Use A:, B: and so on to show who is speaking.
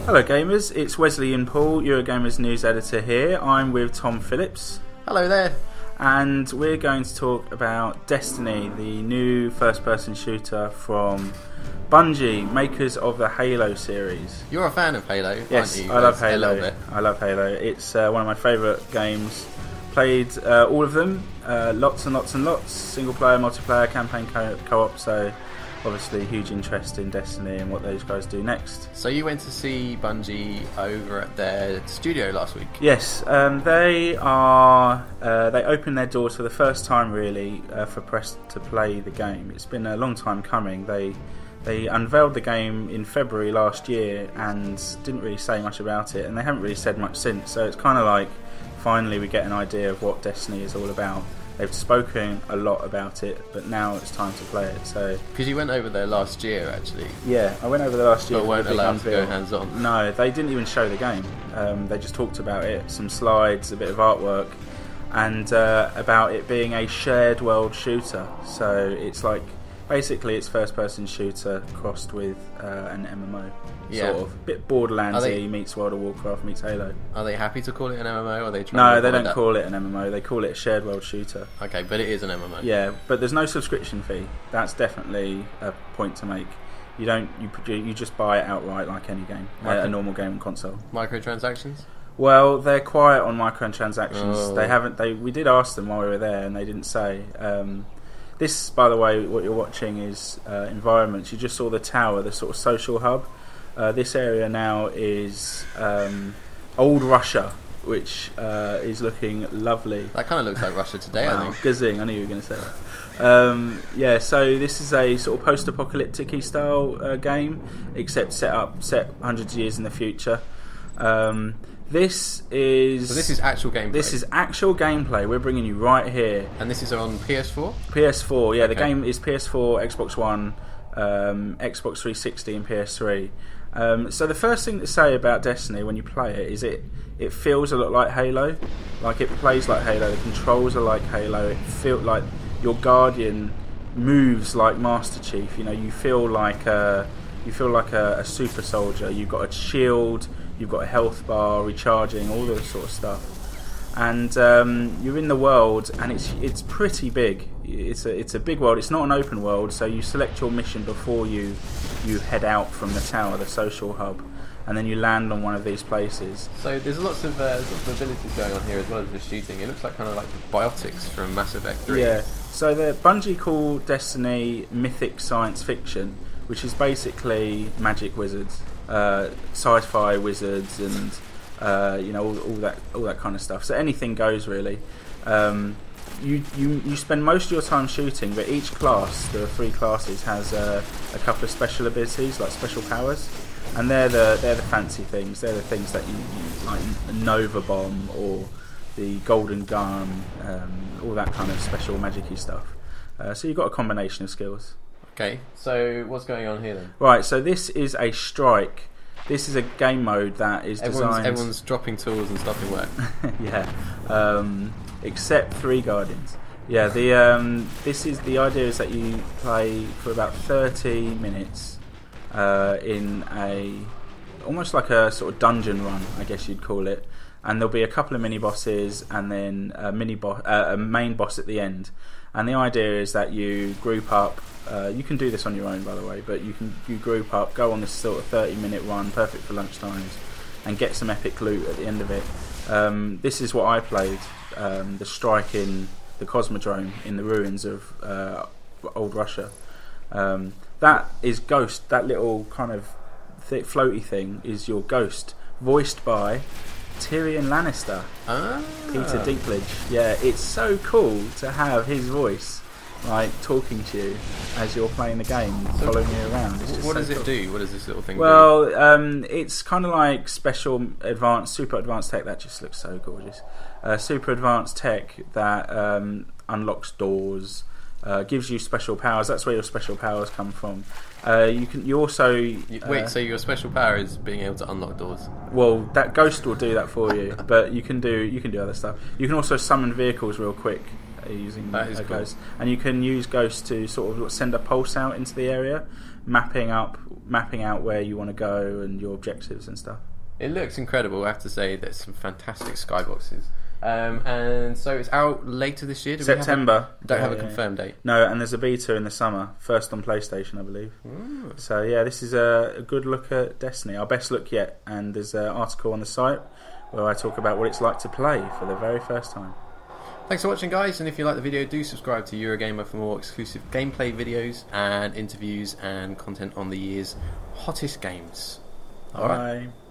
A: Hello gamers, it's Wesley Yin-Poole, Eurogamer's news editor here. I'm with Tom Phillips.
B: Hello there.
A: And we're going to talk about Destiny, the new first-person shooter from Bungie, makers of the Halo series.
B: You're a fan of Halo,
A: yes,
B: aren't you?
A: I love Halo.
B: A little bit.
A: I love Halo. It's one of my favourite games. Played all of them, lots and lots and lots. Single-player, multiplayer, campaign, co-op, so obviously huge interest in Destiny and what those guys do next.
B: So you went to see Bungie over at their studio last week?
A: Yes, they opened their doors for the first time really for press to play the game. It's been a long time coming. They unveiled the game in February last year and didn't really say much about it, and they haven't really said much since, so it's kind of like finally we get an idea of what Destiny is all about. They've spoken a lot about it, but now it's time to play it. So,
B: because you went over there last year, actually.
A: Yeah, I went over there last year.
B: But weren't allowed to go hands-on.
A: No, they didn't even show the game. They just talked about it, some slides, a bit of artwork, and about it being a shared world shooter. So it's like, basically it's first-person shooter crossed with an MMO.
B: Yeah.
A: Sort of. Bit Borderlands-y meets World of Warcraft meets Halo.
B: Are they happy to call it an MMO, or are they trying
A: No,
B: to
A: they don't call it an MMO. They call it a shared world shooter.
B: Okay, but it is an MMO.
A: Yeah, but there's no subscription fee. That's definitely a point to make. You just buy it outright like any game, a normal game on console.
B: Microtransactions?
A: Well, they're quiet on microtransactions.
B: Oh.
A: We did ask them while we were there, and they didn't say. This, by the way, what you're watching is environments. You just saw the tower, the sort of social hub. This area now is old Russia, which is looking lovely.
B: That kind of looks like Russia today,
A: Wow,
B: I think.
A: Gazing, I knew you were going to say that. Yeah, so this is a sort of post-apocalyptic style game, except set hundreds of years in the future. This is
B: actual gameplay.
A: This is actual gameplay. We're bringing you right here.
B: And this is on PS4?
A: PS4, yeah.
B: Okay.
A: The game is PS4, Xbox One, Xbox 360 and PS3. So the first thing to say about Destiny when you play it is it feels a lot like Halo. Like, it plays like Halo, the controls are like Halo, it feels like your Guardian moves like Master Chief. You know, you feel like a super soldier. You've got a shield, you've got a health bar, recharging, all this sort of stuff. And you're in the world, and it's pretty big. It's a big world. It's not an open world, so you select your mission before you head out from the tower, the social hub, and then you land on one of these places.
B: So there's lots of abilities going on here as well as the shooting. It looks like kind of like the biotics from Mass Effect 3.
A: Yeah. So the Bungie call Destiny mythic science fiction, which is basically magic wizards, sci-fi wizards, and all that kind of stuff. So anything goes really. You spend most of your time shooting, but each class, there are 3 classes, has a couple of special abilities, like special powers, and they're the fancy things. They're the things that you like, Nova Bomb or the Golden Gun, all that kind of special magic-y stuff. So you've got a combination of skills.
B: Okay, so what's going on here then?
A: Right, so this is a strike. This is a game mode that is designed...
B: Everyone's dropping tools and stopping work.
A: Yeah, except 3 Guardians. Yeah, the idea is that you play for about 30 minutes in almost like a sort of dungeon run, I guess you'd call it. And there'll be a couple of mini bosses and then a main boss at the end. And the idea is that you group up. You can do this on your own, by the way, but you group up, go on this sort of 30-minute run, perfect for lunch times, and get some epic loot at the end of it. This is what I played, the strike in the Cosmodrome in the ruins of old Russia. That is Ghost. That little kind of floaty thing is your Ghost, voiced by Tyrion Lannister. Peter Dinklage. Yeah, it's so cool to have his voice like talking to you as you're playing the game, following you around. It's just
B: what does
A: cool.
B: it do? What does this little thing do?
A: Well, it's kind of like super advanced tech that just looks so gorgeous. Super advanced tech that unlocks doors, gives you special powers. That's where your special powers come from. You also
B: wait. So your special power is being able to unlock doors.
A: Well, that Ghost will do that for you, but you can do other stuff. You can also summon vehicles real quick using a Ghost, and you can use Ghost to sort of send a pulse out into the area, mapping up mapping out where you want to go and your objectives and stuff.
B: It looks incredible. I have to say, there's some fantastic skyboxes. And so it's out later this year.
A: September.
B: Don't have a confirmed date.
A: No, and there's a beta in the summer, first on PlayStation, I believe.
B: Ooh.
A: So yeah, this is a good look at Destiny, our best look yet. And there's an article on the site where I talk about what it's like to play for the very first time.
B: Thanks for watching, guys, and if you like the video, do subscribe to Eurogamer for more exclusive gameplay videos and interviews and content on the year's hottest games. All right.
A: Bye.